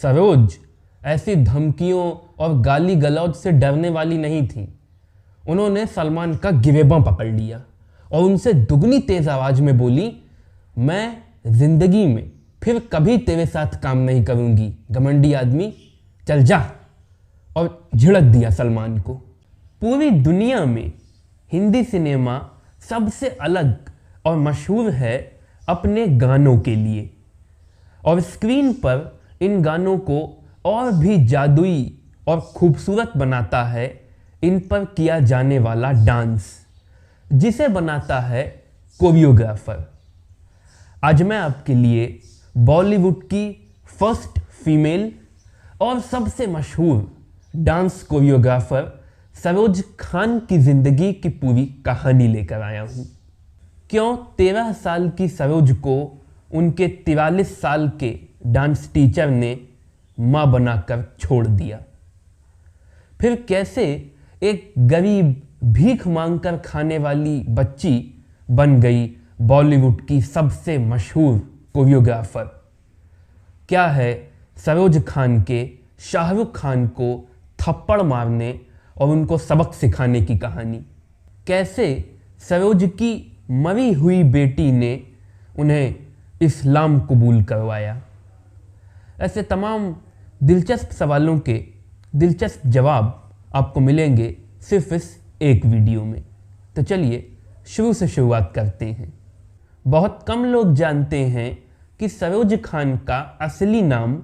सरोज ऐसी धमकियों और गाली गलौज से डरने वाली नहीं थी। उन्होंने सलमान का गिरेबां पकड़ लिया और उनसे दुगनी तेज आवाज में बोली, मैं जिंदगी में फिर कभी तेरे साथ काम नहीं करूंगी घमंडी आदमी, चल जा। और झिड़क दिया सलमान को। पूरी दुनिया में हिंदी सिनेमा सबसे अलग और मशहूर है अपने गानों के लिए, और स्क्रीन पर इन गानों को और भी जादुई और खूबसूरत बनाता है इन पर किया जाने वाला डांस, जिसे बनाता है कोरियोग्राफर। आज मैं आपके लिए बॉलीवुड की फर्स्ट फीमेल और सबसे मशहूर डांस कोरियोग्राफर सरोज खान की ज़िंदगी की पूरी कहानी लेकर आया हूँ। क्यों 13 साल की सरोज को उनके 43 साल के डांस टीचर ने माँ बनाकर छोड़ दिया। फिर कैसे एक गरीब भीख मांगकर खाने वाली बच्ची बन गई बॉलीवुड की सबसे मशहूर कोरियोग्राफर। क्या है सरोज खान के शाहरुख खान को थप्पड़ मारने और उनको सबक सिखाने की कहानी। कैसे सरोज की मरी हुई बेटी ने उन्हें इस्लाम कबूल करवाया। ऐसे तमाम दिलचस्प सवालों के दिलचस्प जवाब आपको मिलेंगे सिर्फ इस एक वीडियो में। तो चलिए शुरू से शुरुआत करते हैं। बहुत कम लोग जानते हैं कि सरोज खान का असली नाम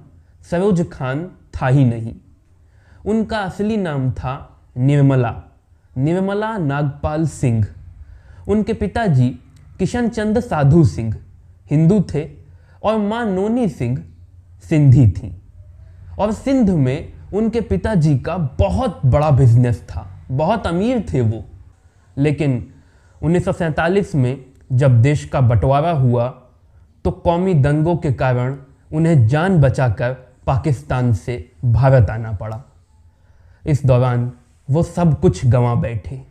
सरोज खान था ही नहीं। उनका असली नाम था निर्मला नागपाल सिंह। उनके पिताजी किशन चंद साधु सिंह हिंदू थे और माँ नोनी सिंह सिंधी थी। और सिंध में उनके पिताजी का बहुत बड़ा बिजनेस था, बहुत अमीर थे वो। लेकिन 1947 में जब देश का बंटवारा हुआ तो कौमी दंगों के कारण उन्हें जान बचाकर पाकिस्तान से भारत आना पड़ा। इस दौरान वो सब कुछ गंवा बैठे।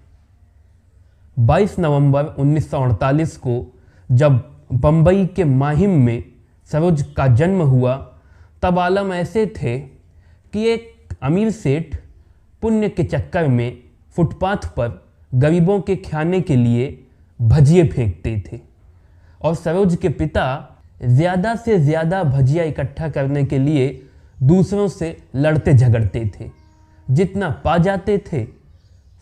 22 नवंबर 1948 को जब बम्बई के माहिम में सरोज का जन्म हुआ, तब आलम ऐसे थे कि एक अमीर सेठ पुण्य के चक्कर में फुटपाथ पर गरीबों के खाने के लिए भजिए फेंकते थे, और सरोज के पिता ज़्यादा से ज़्यादा भजिया इकट्ठा करने के लिए दूसरों से लड़ते झगड़ते थे। जितना पा जाते थे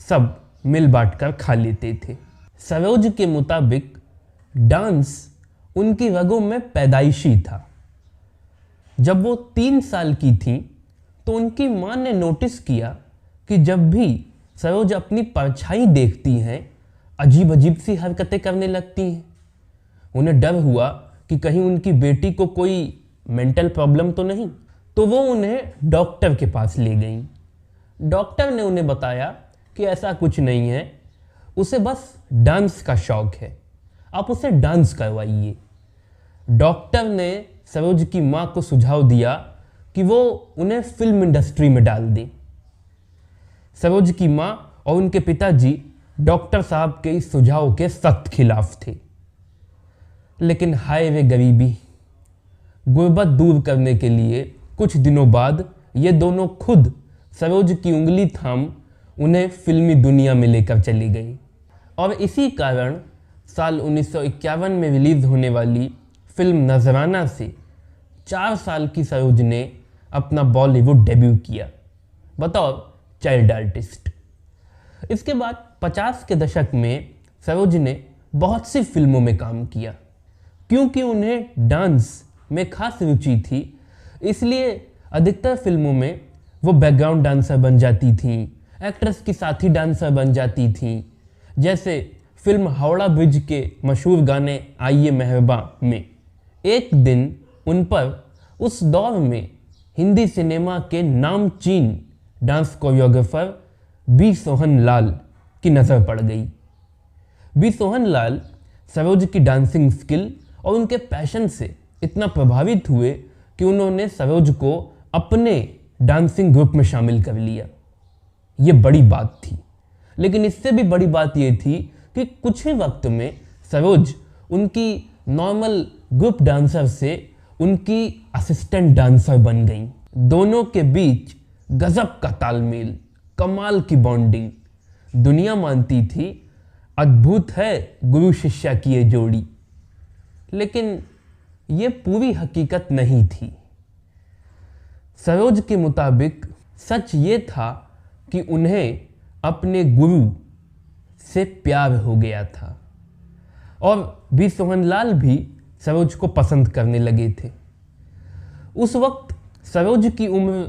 सब मिल बांट कर खा लेते थे। सरोज के मुताबिक डांस उनकी रगों में पैदाइशी था। जब वो 3 साल की थी तो उनकी माँ ने नोटिस किया कि जब भी सरोज अपनी परछाई देखती हैं, अजीब अजीब सी हरकतें करने लगती हैं। उन्हें डर हुआ कि कहीं उनकी बेटी को कोई मेंटल प्रॉब्लम तो नहीं, तो वो उन्हें डॉक्टर के पास ले गईं। डॉक्टर ने उन्हें बताया कि ऐसा कुछ नहीं है, उसे बस डांस का शौक है, आप उसे डांस करवाइए। डॉक्टर ने सरोज की माँ को सुझाव दिया कि वो उन्हें फिल्म इंडस्ट्री में डाल दें। सरोज की माँ और उनके पिताजी डॉक्टर साहब के इस सुझाव के सख्त खिलाफ थे। लेकिन हाय वे गरीबी, गुर्बत दूर करने के लिए कुछ दिनों बाद ये दोनों खुद सरोज की उंगली थाम उन्हें फिल्मी दुनिया में लेकर चली गई। और इसी कारण साल 1951 में रिलीज होने वाली फिल्म नजराना से 4 साल की सरोज ने अपना बॉलीवुड डेब्यू किया बतौर चाइल्ड आर्टिस्ट। इसके बाद 50 के दशक में सरोज ने बहुत सी फिल्मों में काम किया। क्योंकि उन्हें डांस में खास रुचि थी, इसलिए अधिकतर फिल्मों में वो बैकग्राउंड डांसर बन जाती थीं, एक्ट्रेस की साथी डांसर बन जाती थीं। जैसे फिल्म हावड़ा ब्रिज के मशहूर गाने आइए मेहरबा में एक दिन उन पर उस दौर में हिंदी सिनेमा के नामचीन dance choreographer B Sohan Lal की नज़र पड़ गई। बी सोहन लाल सरोज की डांसिंग स्किल और उनके पैशन से इतना प्रभावित हुए कि उन्होंने सरोज को अपने डांसिंग ग्रुप में शामिल कर लिया। ये बड़ी बात थी। लेकिन इससे भी बड़ी बात ये थी कि कुछ ही वक्त में सरोज उनकी नॉर्मल ग्रुप डांसर से उनकी असिस्टेंट डांसर बन गई। दोनों के बीच गजब का तालमेल, कमाल की बॉन्डिंग। दुनिया मानती थी अद्भुत है गुरु शिष्या की ये जोड़ी, लेकिन ये पूरी हकीकत नहीं थी। सरोज के मुताबिक सच ये था कि उन्हें अपने गुरु से प्यार हो गया था और बी सोहनलाल भी सरोज को पसंद करने लगे थे। उस वक्त सरोज की उम्र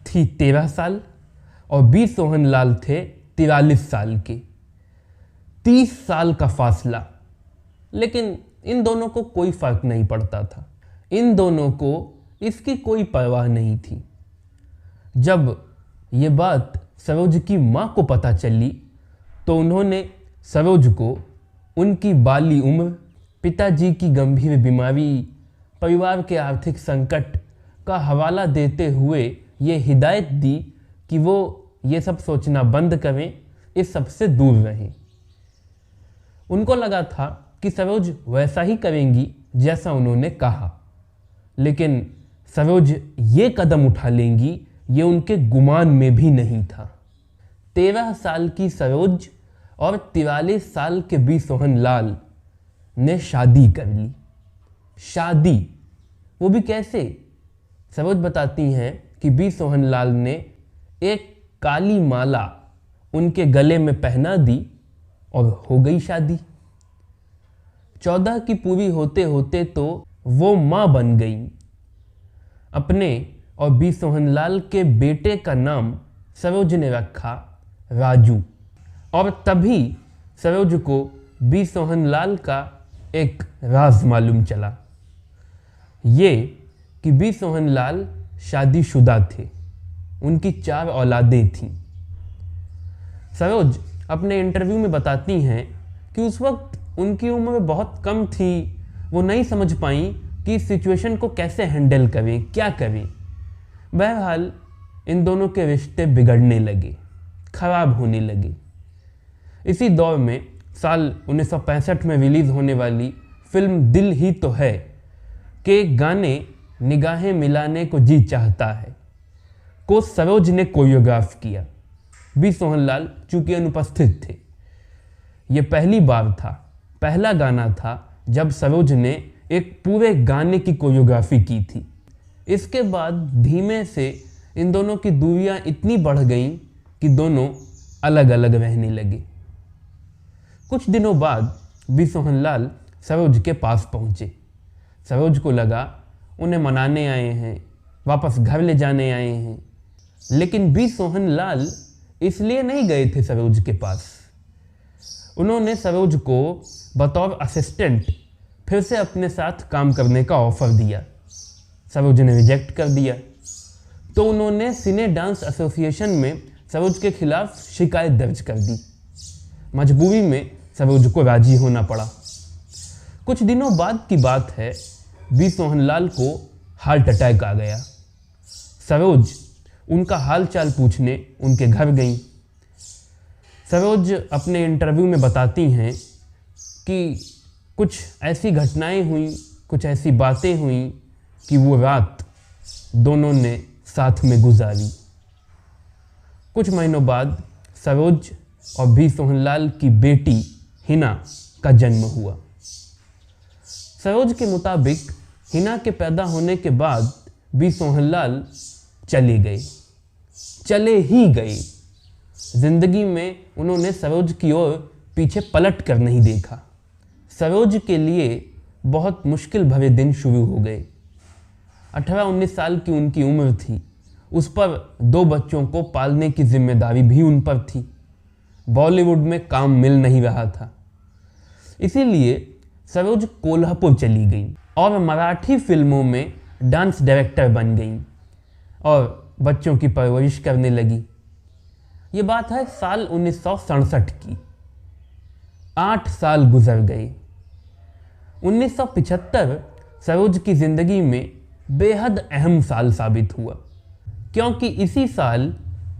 थी 13 साल और बी सोहनलाल थे 43 साल के। 30 साल का फासला, लेकिन इन दोनों को कोई फर्क नहीं पड़ता था। इन दोनों को इसकी कोई परवाह नहीं थी। जब ये बात सरोज की माँ को पता चली तो उन्होंने सरोज को उनकी बाली उम्र, पिताजी की गंभीर बीमारी, परिवार के आर्थिक संकट का हवाला देते हुए ये हिदायत दी कि वो ये सब सोचना बंद करें, इस सब से दूर रहें। उनको लगा था कि सरोज वैसा ही करेंगी जैसा उन्होंने कहा, लेकिन सरोज ये कदम उठा लेंगी ये उनके गुमान में भी नहीं था। 13 साल की सरोज और 43 साल के बी सोहनलाल ने शादी कर ली। शादी, वो भी कैसे? सरोज बताती हैं कि बी सोहनलाल ने एक काली माला उनके गले में पहना दी और हो गई शादी। 14 की पूरी होते होते तो वो माँ बन गई। अपने और बी सोहनलाल के बेटे का नाम सरोज ने रखा राजू, और तभी सरोज को बी सोहनलाल का एक राज मालूम चला, ये कि बी सोहनलाल शादीशुदा थे। उनकी 4 औलादें थीं। सरोज अपने इंटरव्यू में बताती हैं कि उस वक्त उनकी उम्र बहुत कम थी, वो नहीं समझ पाई कि इस सिचुएशन को कैसे हैंडल करें, क्या करें। बहरहाल इन दोनों के रिश्ते बिगड़ने लगे, खराब होने लगे। इसी दौर में साल 1965 में रिलीज़ होने वाली फिल्म दिल ही तो है के गाने निगाहें मिलाने को जी चाहता है को सरोज ने कोरियोग्राफ किया। बी सोहनलाल चूंकि अनुपस्थित थे। ये पहली बार था, पहला गाना था जब सरोज ने एक पूरे गाने की कोरियोग्राफी की थी। इसके बाद धीमे से इन दोनों की दूरियां इतनी बढ़ गईं कि दोनों अलग अलग रहने लगे। कुछ दिनों बाद बी सोहनलाल सरोज के पास पहुंचे। सरोज को लगा उन्हें मनाने आए हैं, वापस घर ले जाने आए हैं, लेकिन बी सोहनलाल इसलिए नहीं गए थे सरोज के पास। उन्होंने सरोज को बतौर असिस्टेंट फिर से अपने साथ काम करने का ऑफर दिया। सरोज ने रिजेक्ट कर दिया, तो उन्होंने सिने डांस एसोसिएशन में सरोज के खिलाफ शिकायत दर्ज कर दी। मजबूरी में सरोज को राजी होना पड़ा। कुछ दिनों बाद की बात है, बी सोहनलाल को हार्ट अटैक आ गया। सरोज उनका हाल चाल पूछने उनके घर गईं। सरोज अपने इंटरव्यू में बताती हैं कि कुछ ऐसी घटनाएं हुई, कुछ ऐसी बातें हुई कि वो रात दोनों ने साथ में गुजारी। कुछ महीनों बाद सरोज और बी सोहनलाल की बेटी हिना का जन्म हुआ। सरोज के मुताबिक हिना के पैदा होने के बाद बी सोहनलाल चले ही गए। जिंदगी में उन्होंने सरोज की ओर पीछे पलट कर नहीं देखा। सरोज के लिए बहुत मुश्किल भरे दिन शुरू हो गए। 18-19 साल की उनकी उम्र थी। उस पर 2 बच्चों को पालने की जिम्मेदारी भी उन पर थी। बॉलीवुड में काम मिल नहीं रहा था, इसीलिए सरोज कोल्हापुर चली गई और मराठी फिल्मों में डांस डायरेक्टर बन गई और बच्चों की परवरिश करने लगी। ये बात है साल 1967 की। 8 साल गुजर गए। 1975 सरोज की ज़िंदगी में बेहद अहम साल साबित हुआ, क्योंकि इसी साल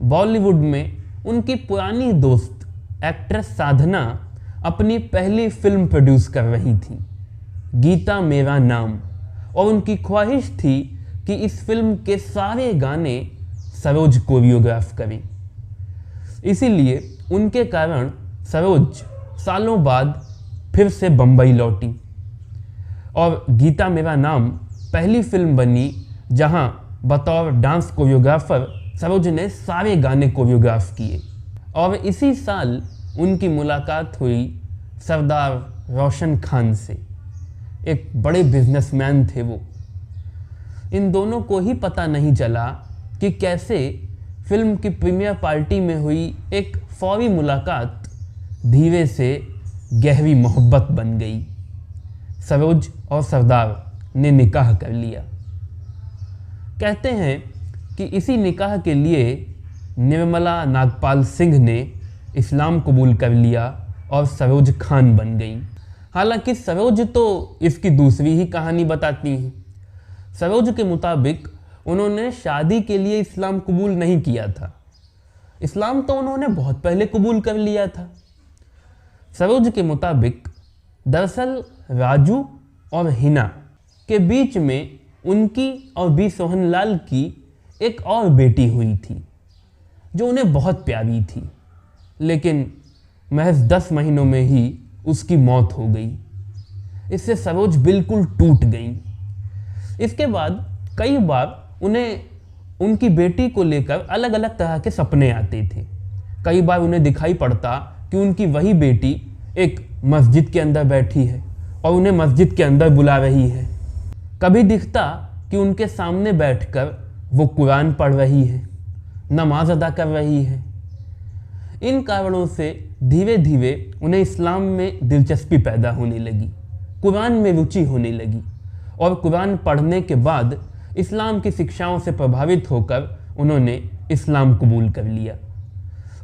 बॉलीवुड में उनकी पुरानी दोस्त एक्ट्रेस साधना अपनी पहली फिल्म प्रोड्यूस कर रही थी, गीता मेरा नाम, और उनकी ख्वाहिश थी कि इस फिल्म के सारे गाने सरोज कोरियोग्राफ करें। इसीलिए उनके कारण सरोज सालों बाद फिर से बम्बई लौटी और गीता मेरा नाम पहली फिल्म बनी जहां बतौर डांस कोरियोग्राफर सरोज ने सारे गाने कोरियोग्राफ किए। और इसी साल उनकी मुलाकात हुई सरदार रोशन खान से। एक बड़े बिजनेसमैन थे वो। इन दोनों को ही पता नहीं चला कि कैसे फिल्म की प्रीमियर पार्टी में हुई एक फौरी मुलाकात धीरे से गहरी मोहब्बत बन गई। सरोज और सरदार ने निकाह कर लिया। कहते हैं कि इसी निकाह के लिए निर्मला नागपाल सिंह ने इस्लाम कबूल कर लिया और सरोज खान बन गई। हालांकि सरोज तो इसकी दूसरी ही कहानी बताती हैं। सरोज के मुताबिक उन्होंने शादी के लिए इस्लाम कबूल नहीं किया था। इस्लाम तो उन्होंने बहुत पहले कबूल कर लिया था। सरोज के मुताबिक दरअसल राजू और हिना के बीच में उनकी और बी सोहनलाल की एक और बेटी हुई थी जो उन्हें बहुत प्यारी थी, लेकिन महज 10 महीनों में ही उसकी मौत हो गई। इससे सरोज बिल्कुल टूट गई। इसके बाद कई बार उन्हें उनकी बेटी को लेकर अलग अलग तरह के सपने आते थे। कई बार उन्हें दिखाई पड़ता कि उनकी वही बेटी एक मस्जिद के अंदर बैठी है और उन्हें मस्जिद के अंदर बुला रही है। कभी दिखता कि उनके सामने बैठकर वो कुरान पढ़ रही है, नमाज अदा कर रही है। इन कारणों से धीरे धीरे उन्हें इस्लाम में दिलचस्पी पैदा होने लगी, कुरान में रुचि होने लगी और कुरान पढ़ने के बाद इस्लाम की शिक्षाओं से प्रभावित होकर उन्होंने इस्लाम कबूल कर लिया।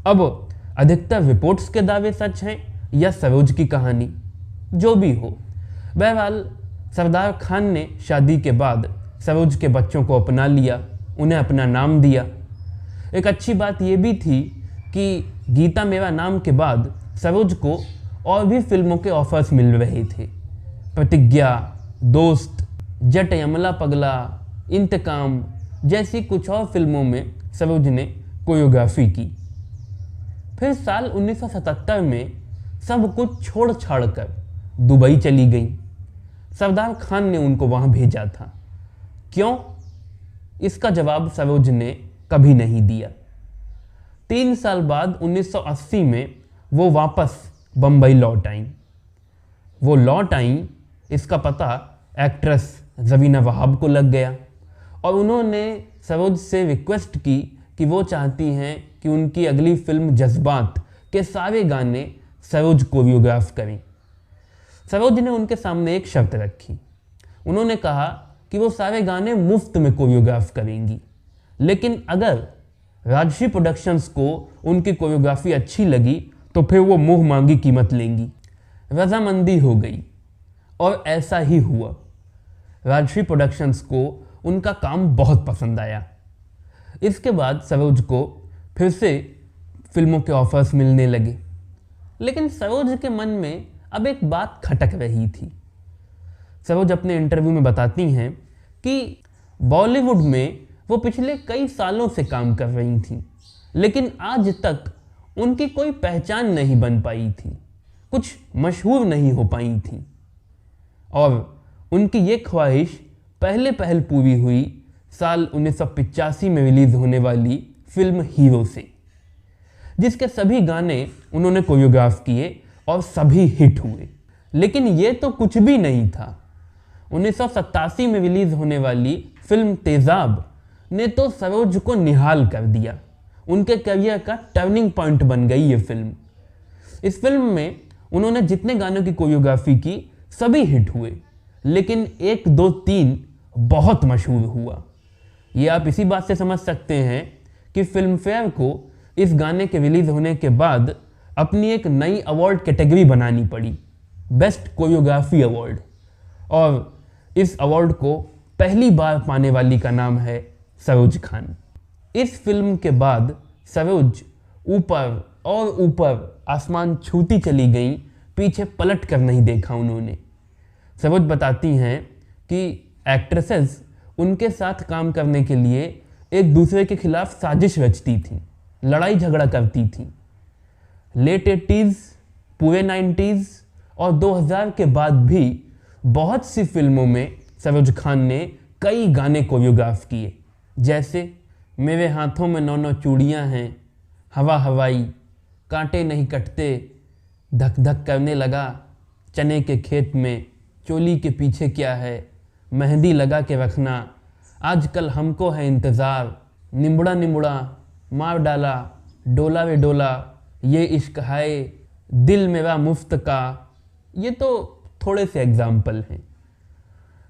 अब अधिकतर रिपोर्ट्स के दावे सच हैं या सरोज की कहानी, जो भी हो, बहरहाल सरदार खान ने शादी के बाद सरोज के बच्चों को अपना लिया, उन्हें अपना नाम दिया। एक अच्छी बात यह भी थी कि गीता मेरा नाम के बाद सरोज को और भी फिल्मों के ऑफर्स मिल रहे थे। प्रतिज्ञा, दोस्त, जट यमला पगला, इंतकाम जैसी कुछ और फिल्मों में सरोज ने कोरियोग्राफी की। फिर साल 1977 में सब कुछ छोड़ छाड़ कर दुबई चली गई। सरदार खान ने उनको वहाँ भेजा था। क्यों? इसका जवाब सरोज ने कभी नहीं दिया। 3 साल बाद 1980 में वो वापस बम्बई लौट आईं। वो लौट आईं, इसका पता एक्ट्रेस ज़बीना वहाब को लग गया और उन्होंने सरोज से रिक्वेस्ट की कि वो चाहती हैं कि उनकी अगली फिल्म जज्बात के सारे गाने सरोज कोरियोग्राफ करें। सरोज ने उनके सामने एक शर्त रखी। उन्होंने कहा कि वो सारे गाने मुफ्त में कोरियोग्राफ करेंगी, लेकिन अगर राजश्री प्रोडक्शंस को उनकी कोरियोग्राफी अच्छी लगी तो फिर वो मुंह मांगी कीमत लेंगी। रजामंदी हो गई और ऐसा ही हुआ। राजश्री प्रोडक्शंस को उनका काम बहुत पसंद आया। इसके बाद सरोज को फिर से फिल्मों के ऑफर्स मिलने लगे, लेकिन सरोज के मन में अब एक बात खटक रही थी। सरोज अपने इंटरव्यू में बताती हैं कि बॉलीवुड में वो पिछले कई सालों से काम कर रही थी, लेकिन आज तक उनकी कोई पहचान नहीं बन पाई थी, कुछ मशहूर नहीं हो पाई थी। और उनकी ये ख्वाहिश पहले पूरी हुई साल 1985 में रिलीज होने वाली फिल्म हीरो से, जिसके सभी गाने उन्होंने कोरियोग्राफ किए और सभी हिट हुए। लेकिन ये तो कुछ भी नहीं था। 1987 में रिलीज होने वाली फिल्म तेजाब ने तो सरोज को निहाल कर दिया। उनके करियर का टर्निंग पॉइंट बन गई ये फिल्म। इस फिल्म में उन्होंने जितने गानों की कोरियोग्राफी की सभी हिट हुए, लेकिन 1, 2, 3 बहुत मशहूर हुआ। ये आप इसी बात से समझ सकते हैं कि फिल्म फेयर को इस गाने के रिलीज होने के बाद अपनी एक नई अवार्ड कैटेगरी बनानी पड़ी, बेस्ट कोरियोग्राफी अवार्ड। और इस अवार्ड को पहली बार पाने वाली का नाम है सरोज खान। इस फिल्म के बाद सरोज ऊपर और ऊपर आसमान छूती चली गई, पीछे पलट कर नहीं देखा उन्होंने। सरोज बताती हैं कि एक्ट्रेसेस उनके साथ काम करने के लिए एक दूसरे के खिलाफ साजिश रचती थी, लड़ाई झगड़ा करती थी। लेट 80s, पूरे 90s और 2000 के बाद भी बहुत सी फिल्मों में सरोज खान ने कई गाने कोरियोग्राफ किए, जैसे मेरे हाथों में 9 9 चूड़ियाँ हैं, हवा हवाई, कांटे नहीं कटते, धक धक करने लगा, चने के खेत में, चोली के पीछे क्या है, मेहंदी लगा के रखना, आजकल हमको है इंतज़ार, निमुड़ा निमुड़ा, मार डाला, डोला वे डोला, ये इश्क है, दिल मेरा मुफ्त का। ये तो थोड़े से एग्जाम्पल हैं।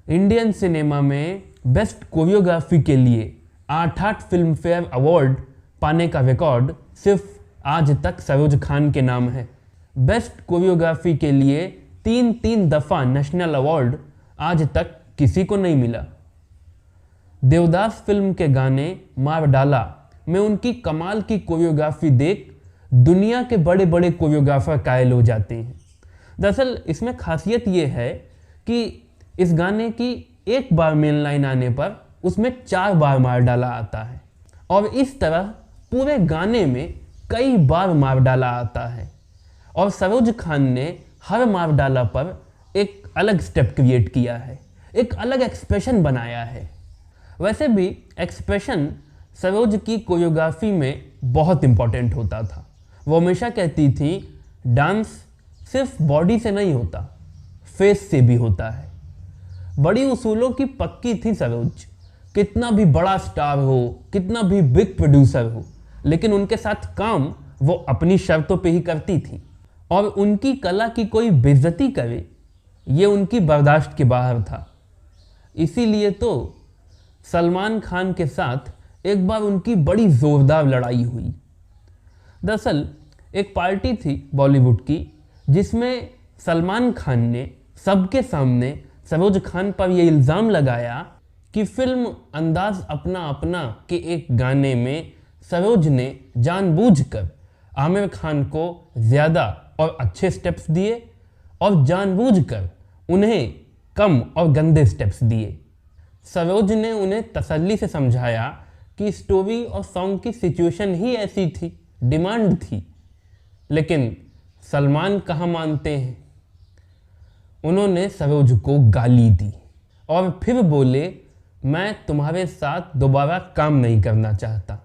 इंडियन सिनेमा में बेस्ट कोरियोग्राफी के लिए 8 फिल्म फेयर अवार्ड पाने का रिकॉर्ड सिर्फ आज तक सरोज खान के नाम है। बेस्ट कोरियोग्राफी के लिए 3 दफ़ा नेशनल अवार्ड आज तक किसी को नहीं मिला। देवदास फिल्म के गाने मार डाला में उनकी कमाल की कोरियोग्राफी देख दुनिया के बड़े बड़े कोरियोग्राफर कायल हो जाते हैं। दरअसल इसमें खासियत ये है कि इस गाने की एक बार मेन लाइन आने पर उसमें 4 बार मार डाला आता है और इस तरह पूरे गाने में कई बार मार डाला आता है और सरोज खान ने हर मार डाला पर एक अलग स्टेप क्रिएट किया है, एक अलग एक्सप्रेशन बनाया है। वैसे भी एक्सप्रेशन सरोज की कोरियोग्राफी में बहुत इंपॉर्टेंट होता था। वो हमेशा कहती थी डांस सिर्फ बॉडी से नहीं होता, फेस से भी होता है। बड़ी उसूलों की पक्की थी सरोज। कितना भी बड़ा स्टार हो, कितना भी बिग प्रोड्यूसर हो, लेकिन उनके साथ काम वो अपनी शर्तों पे ही करती थी और उनकी कला की कोई बेइज्जती करे ये उनकी बर्दाश्त के बाहर था। इसीलिए तो सलमान खान के साथ एक बार उनकी बड़ी ज़ोरदार लड़ाई हुई। दरअसल एक पार्टी थी बॉलीवुड की जिसमें सलमान खान ने सबके सामने सरोज खान पर यह इल्ज़ाम लगाया कि फिल्म अंदाज अपना अपना के एक गाने में सरोज ने जानबूझकर आमिर खान को ज़्यादा और अच्छे स्टेप्स दिए और जानबूझकर उन्हें कम और गंदे स्टेप्स दिए। सरोज ने उन्हें तसल्ली से समझाया कि स्टोरी और सॉन्ग की सिचुएशन ही ऐसी थी, डिमांड थी, लेकिन सलमान कहाँ मानते हैं। उन्होंने सरोज को गाली दी और फिर बोले मैं तुम्हारे साथ दोबारा काम नहीं करना चाहता।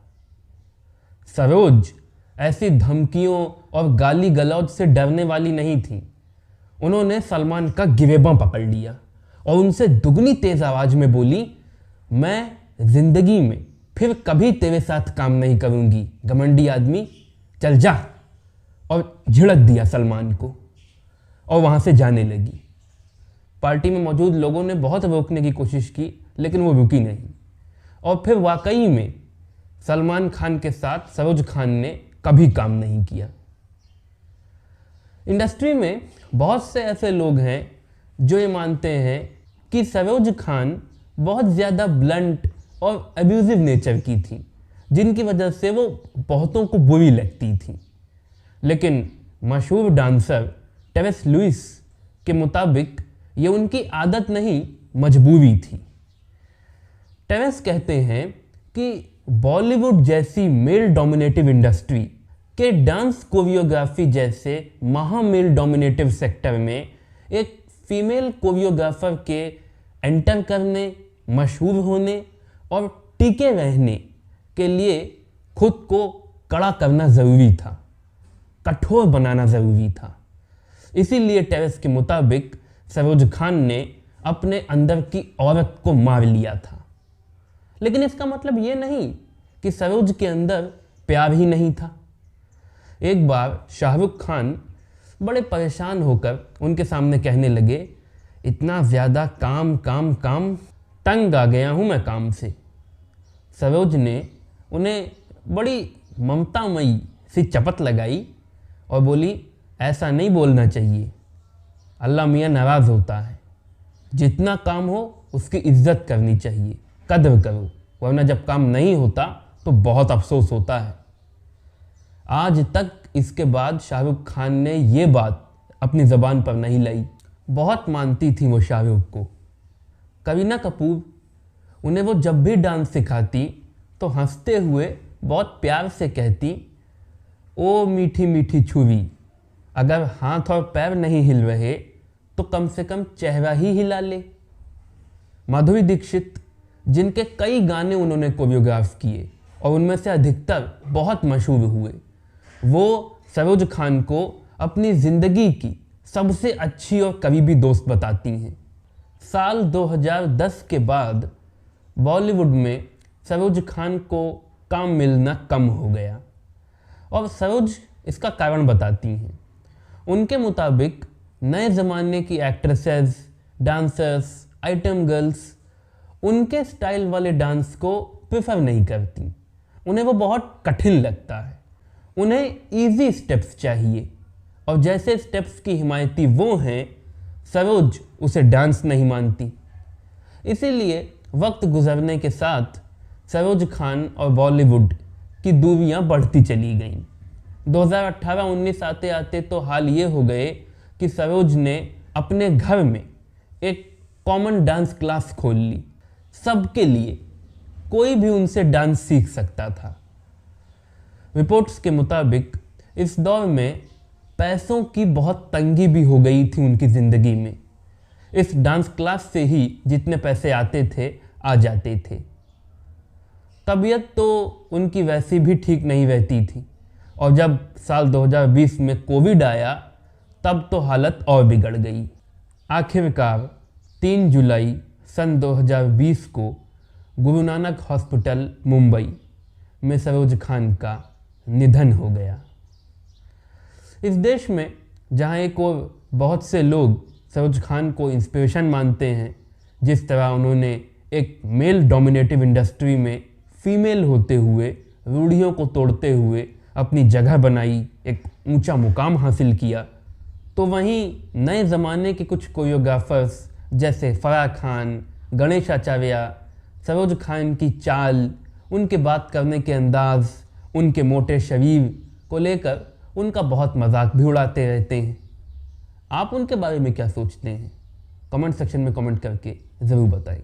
सरोज ऐसी धमकियों और गाली गलौज से डरने वाली नहीं थी। उन्होंने सलमान का गिरेबां पकड़ लिया और उनसे दुगनी तेज आवाज में बोली मैं जिंदगी में फिर कभी तेरे साथ काम नहीं करूंगी, घमंडी आदमी, चल जा। और झिड़क दिया सलमान को और वहां से जाने लगी। पार्टी में मौजूद लोगों ने बहुत रोकने की कोशिश की लेकिन वो रुकी नहीं और फिर वाकई में सलमान खान के साथ सरोज खान ने कभी काम नहीं किया। इंडस्ट्री में बहुत से ऐसे लोग हैं जो ये मानते हैं कि सरोज खान बहुत ज़्यादा ब्लंट और एब्यूजिव नेचर की थी, जिनकी वजह से वो बहुतों को बुरी लगती थी। लेकिन मशहूर डांसर टेरेस लुइस के मुताबिक ये उनकी आदत नहीं, मजबूरी थी। टेरेस कहते हैं कि बॉलीवुड जैसी मेल डोमिनेटिव इंडस्ट्री के डांस कोरियोग्राफी जैसे महा मेल डोमिनेटिव सेक्टर में एक फीमेल कोरियोग्राफर के एंटर करने, मशहूर होने और टिके रहने के लिए खुद को कड़ा करना ज़रूरी था, कठोर बनाना ज़रूरी था। इसीलिए टेरेस के मुताबिक सरोज खान ने अपने अंदर की औरत को मार लिया था। लेकिन इसका मतलब ये नहीं कि सरोज के अंदर प्यार ही नहीं था। एक बार शाहरुख खान बड़े परेशान होकर उनके सामने कहने लगे इतना ज़्यादा काम काम काम, तंग आ गया हूँ मैं काम से। सरोज ने उन्हें बड़ी ममतामयी सी चपत लगाई और बोली ऐसा नहीं बोलना चाहिए, अल्लाह मियाँ नाराज़ होता है, जितना काम हो उसकी इज्जत करनी चाहिए, कद्र करो, वरना जब काम नहीं होता तो बहुत अफसोस होता है। आज तक इसके बाद शाहरुख खान ने ये बात अपनी ज़बान पर नहीं लाई। बहुत मानती थी वो शाहरुख को। करीना कपूर उन्हें वो जब भी डांस सिखाती तो हंसते हुए बहुत प्यार से कहती, ओ मीठी मीठी छुरी, अगर हाथ और पैर नहीं हिल रहे तो कम से कम चेहरा ही हिला ले। माधुरी दीक्षित, जिनके कई गाने उन्होंने कोरियोग्राफ किए और उनमें से अधिकतर बहुत मशहूर हुए, वो सरोज खान को अपनी ज़िंदगी की सबसे अच्छी और करीबी दोस्त बताती हैं। साल 2010 के बाद बॉलीवुड में सरोज खान को काम मिलना कम हो गया और सरोज इसका कारण बताती हैं। उनके मुताबिक नए ज़माने की एक्ट्रेसेस, डांसर्स, आइटम गर्ल्स उनके स्टाइल वाले डांस को प्रेफर नहीं करती। उन्हें वो बहुत कठिन लगता है। उन्हें इजी स्टेप्स चाहिए और जैसे स्टेप्स की हिमायती वो हैं, सरोज उसे डांस नहीं मानती। इसीलिए वक्त गुजरने के साथ सरोज खान और बॉलीवुड की दूरियां बढ़ती चली गईं। 2018-19 आते आते तो हाल ये हो गए कि सरोज ने अपने घर में एक कॉमन डांस क्लास खोल ली। सबके लिए, कोई भी उनसे डांस सीख सकता था। रिपोर्ट्स के मुताबिक इस दौर में पैसों की बहुत तंगी भी हो गई थी उनकी ज़िंदगी में। इस डांस क्लास से ही जितने पैसे आते थे आ जाते थे। तबीयत तो उनकी वैसी भी ठीक नहीं रहती थी और जब साल 2020 में कोविड आया तब तो हालत और बिगड़ गई। आखिरकार 3 जुलाई सन 2020 को गुरु नानक हॉस्पिटल मुंबई में सरोज खान का निधन हो गया। इस देश में जहाँ एक और बहुत से लोग सरोज खान को इंस्पिरेशन मानते हैं, जिस तरह उन्होंने एक मेल डोमिनेटिव इंडस्ट्री में फीमेल होते हुए, रूढ़ियों को तोड़ते हुए अपनी जगह बनाई, एक ऊंचा मुकाम हासिल किया, तो वहीं नए ज़माने के कुछ कोरियोग्राफर्स जैसे फराह खान, गणेश आचार्य, सरोज खान की चाल, उनके बात करने के अंदाज़, उनके मोटे शरीर को लेकर उनका बहुत मजाक भी उड़ाते रहते हैं। आप उनके बारे में क्या सोचते हैं? कमेंट सेक्शन में कमेंट करके ज़रूर बताएं।